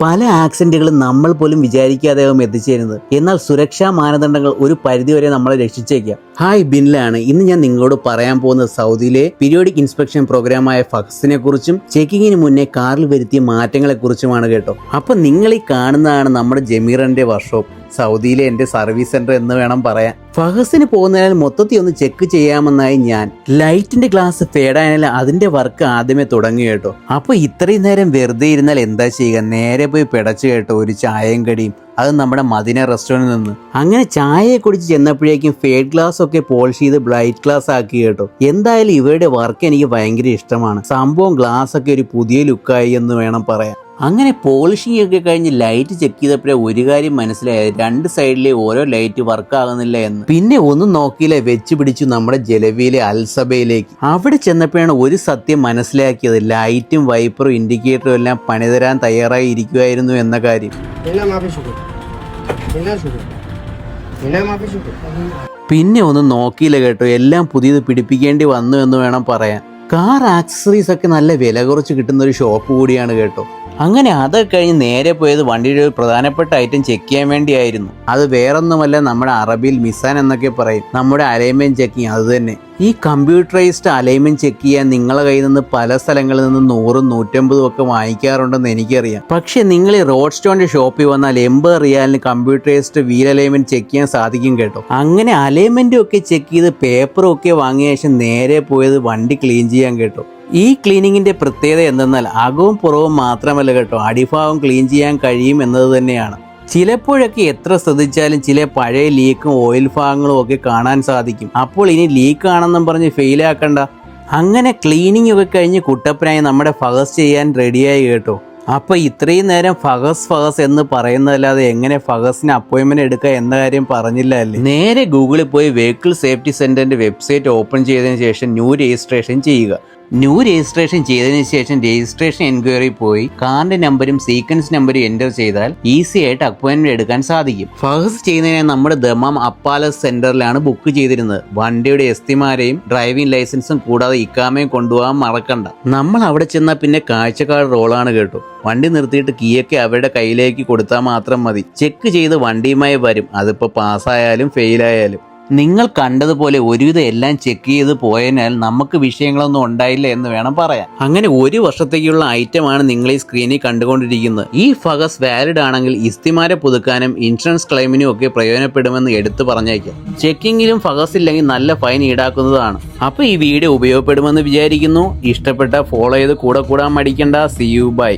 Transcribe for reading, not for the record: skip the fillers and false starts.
പല ആക്സിഡന്റുകളും നമ്മൾ പോലും വിചാരിക്കാതെയാവും എത്തിച്ചേരുന്നത്. എന്നാൽ സുരക്ഷാ മാനദണ്ഡങ്ങൾ ഒരു പരിധിവരെ നമ്മളെ രക്ഷിച്ചേക്കാം. ഹായ്, ബിൻലാണ്. ഇന്ന് ഞാൻ നിങ്ങളോട് പറയാൻ പോകുന്നത് സൗദിയിലെ പീരിയോഡിക് ഇൻസ്പെക്ഷൻ പ്രോഗ്രാമായ ഫക്സിനെ കുറിച്ചും ചെക്കിങ്ങിന് മുന്നേ കാറിൽ വരുത്തിയ മാറ്റങ്ങളെ കുറിച്ചുമാണ് കേട്ടോ. അപ്പൊ നിങ്ങൾ ഈ കാണുന്നതാണ് നമ്മുടെ ജമീറിന്റെ വർക്ക്ഷോപ്പ്, സൗദിയിലെ എൻ്റെ സർവീസ് സെന്റർ എന്ന് വേണം പറയാൻ. ഫഹസിന് പോകുന്നതിനാൽ മൊത്തത്തിൽ ഒന്ന് ചെക്ക് ചെയ്യാമെന്നായി ഞാൻ. ലൈറ്റിന്റെ ഗ്ലാസ് ഫേഡായാൽ അതിന്റെ വർക്ക് ആദ്യമേ തുടങ്ങി കേട്ടോ. അപ്പൊ ഇത്രയും നേരം വെറുതെ ഇരുന്നാൽ എന്താ ചെയ്യുക, നേരെ പോയി പിടച്ചു കേട്ടോ ഒരു ചായയും കടിയും. അത് നമ്മുടെ മദീന റെസ്റ്റോറൻറ്റിൽ നിന്ന്. അങ്ങനെ ചായയെ കുടിച്ച് ചെന്നപ്പോഴേക്കും ഫേഡ് ഗ്ലാസ് ഒക്കെ പോളിഷ് ചെയ്ത് ബ്ലൈറ്റ് ഗ്ലാസ് ആക്കി കേട്ടോ. എന്തായാലും ഇവരുടെ വർക്ക് എനിക്ക് ഭയങ്കര ഇഷ്ടമാണ്. സംഭവം ഗ്ലാസ് ഒക്കെ ഒരു പുതിയ ലുക്കായി എന്ന് വേണം പറയാൻ. അങ്ങനെ പോളിഷിംഗ് ഒക്കെ കഴിഞ്ഞ് ലൈറ്റ് ചെക്ക് ചെയ്തപ്പോഴേ ഒരു കാര്യം മനസ്സിലായത്, രണ്ട് സൈഡിലെ ഓരോ ലൈറ്റ് വർക്ക് ആകുന്നില്ല എന്ന്. പിന്നെ ഒന്നും നോക്കിയില്ല, വെച്ച് പിടിച്ചു നമ്മുടെ ജലവിയിലെ അൽസബയിലേക്ക്. അവിടെ ചെന്നപ്പോഴാണ് ഒരു സത്യം മനസ്സിലാക്കിയത്, ലൈറ്റും വൈപ്പറും ഇൻഡിക്കേറ്ററും എല്ലാം പണിതരാൻ തയ്യാറായി ഇരിക്കുമായിരുന്നു എന്ന കാര്യം. പിന്നെ ഒന്നും നോക്കിയില്ല കേട്ടോ, എല്ലാം പുതിയത് പിടിപ്പിക്കേണ്ടി വന്നു എന്ന് വേണം പറയാൻ. കാർ ആക്സസറീസ് ഒക്കെ നല്ല വില കുറച്ച് കിട്ടുന്ന ഒരു ഷോപ്പ് കൂടിയാണ് കേട്ടോ. അങ്ങനെ അതൊക്കെ കഴിഞ്ഞ് നേരെ പോയത് വണ്ടിയുടെ ഒരു പ്രധാനപ്പെട്ട ഐറ്റം ചെക്ക് ചെയ്യാൻ വേണ്ടിയായിരുന്നു. അത് വേറൊന്നുമല്ല, നമ്മുടെ അറബിയിൽ മിസാൻ എന്നൊക്കെ പറയും, നമ്മുടെ അലൈൻമെന്റ് ചെക്കിങ്. അത് തന്നെ ഈ കമ്പ്യൂട്ടറൈസ്ഡ് അലൈൻമെന്റ് ചെക്ക് ചെയ്യാൻ നിങ്ങളെ കയ്യിൽ നിന്ന് പല സ്ഥലങ്ങളിൽ നിന്ന് 100, 150 ഒക്കെ വാങ്ങിക്കാറുണ്ടെന്ന് എനിക്കറിയാം. പക്ഷെ നിങ്ങൾ ഈ റോഡ് സ്റ്റോണിന്റെ ഷോപ്പിൽ വന്നാൽ 80 റിയാലിന് കമ്പ്യൂട്ടറൈസ്ഡ് വീൽ അലൈൻമെന്റ് ചെക്ക് ചെയ്യാൻ സാധിക്കും കേട്ടോ. അങ്ങനെ അലൈൻമെന്റും ഒക്കെ ചെക്ക് ചെയ്ത് പേപ്പറും ഒക്കെ വാങ്ങിയ ശേഷം നേരെ പോയത് വണ്ടി ക്ലീൻ ചെയ്യാൻ കേട്ടോ. ഈ ക്ലീനിങ്ങിന്റെ പ്രത്യേകത എന്തെന്നാൽ അകവും പുറവും മാത്രമല്ല കേട്ടോ, അടിഭാഗം ക്ലീൻ ചെയ്യാൻ കഴിയും എന്നത് തന്നെയാണ്. ചിലപ്പോഴൊക്കെ എത്ര ശ്രദ്ധിച്ചാലും ചില പഴയ ലീക്കും ഓയിൽ ഭാഗങ്ങളും ഒക്കെ കാണാൻ സാധിക്കും. അപ്പോൾ ഇനി ലീക്ക് ആണെന്നും പറഞ്ഞ് ഫെയിലാക്കണ്ട. അങ്ങനെ ക്ലീനിങ് ഒക്കെ കഴിഞ്ഞ് കുട്ടപ്പനായി നമ്മുടെ ഫഹസ് ചെയ്യാൻ റെഡിയായി കേട്ടോ. അപ്പൊ ഇത്രയും നേരം ഫഹസ് എന്ന് പറയുന്നതല്ലാതെ എങ്ങനെ ഫഹസിന് അപ്പോയിന്റ്മെന്റ് എടുക്കുക എന്ന കാര്യം പറഞ്ഞില്ല അല്ലേ. നേരെ ഗൂഗിളിൽ പോയി വെഹിക്കിൾ സേഫ്റ്റി സെന്ററിന്റെ വെബ്സൈറ്റ് ഓപ്പൺ ചെയ്തതിനു ശേഷം ന്യൂ രജിസ്ട്രേഷൻ ചെയ്യുക. ന്യൂ രജിസ്ട്രേഷൻ ചെയ്തതിനു ശേഷം രജിസ്ട്രേഷൻ എൻക്വയറി പോയി കാറിന്റെ നമ്പരും സീക്വൻസ് നമ്പരും എൻ്റർ ചെയ്താൽ ഈസി ആയിട്ട് അപ്പോയിന്റ്മെന്റ് എടുക്കാൻ സാധിക്കും. ഫഹസ് ചെയ്യുന്നതിനെ നമ്മുടെ ദമാം അപ്പാലസ് സെന്ററിലാണ് ബുക്ക് ചെയ്തിരുന്നത്. വണ്ടിയുടെ എസ്തിമാരെയും ഡ്രൈവിംഗ് ലൈസൻസും കൂടാതെ ഇക്കാമയും കൊണ്ടുപോകാൻ മറക്കണ്ട. നമ്മൾ അവിടെ ചെന്നാൽ പിന്നെ കാഴ്ചക്കാർ റോളാണ് കേട്ടോ. വണ്ടി നിർത്തിയിട്ട് കീയൊക്കെ അവരുടെ കയ്യിലേക്ക് കൊടുത്താൽ മാത്രം മതി. ചെക്ക് ചെയ്ത് വണ്ടിയുമായി വരും, അതിപ്പോൾ പാസ്സായാലും ഫെയിലായാലും. നിങ്ങൾ കണ്ടതുപോലെ ഒരുവിധം എല്ലാം ചെക്ക് ചെയ്ത് പോയതിനാൽ നമുക്ക് വിഷയങ്ങളൊന്നും ഉണ്ടായില്ല എന്ന് വേണം പറയാൻ. അങ്ങനെ 1 വർഷത്തേക്കുള്ള ഐറ്റമാണ് നിങ്ങൾ ഈ സ്ക്രീനിൽ കണ്ടുകൊണ്ടിരിക്കുന്നത്. ഈ ഫഹസ് വാലിഡ് ആണെങ്കിൽ ഇസ്തിമാരെ പുതുക്കാനും ഇൻഷുറൻസ് ക്ലെയിമിനും ഒക്കെ പ്രയോജനപ്പെടുമെന്ന് എടുത്തു പറഞ്ഞേക്കാം. ചെക്കിങ്ങിലും ഫഹസ് ഇല്ലെങ്കിൽ നല്ല ഫൈൻ ഈടാക്കുന്നതാണ്. അപ്പോൾ ഈ വീഡിയോ ഉപയോഗപ്പെടുമെന്ന് വിചാരിക്കുന്നു. ഇഷ്ടപ്പെട്ട ഫോളോ ചെയ്ത് കൂടെ കൂടാൻ മടിക്കണ്ട. C U by.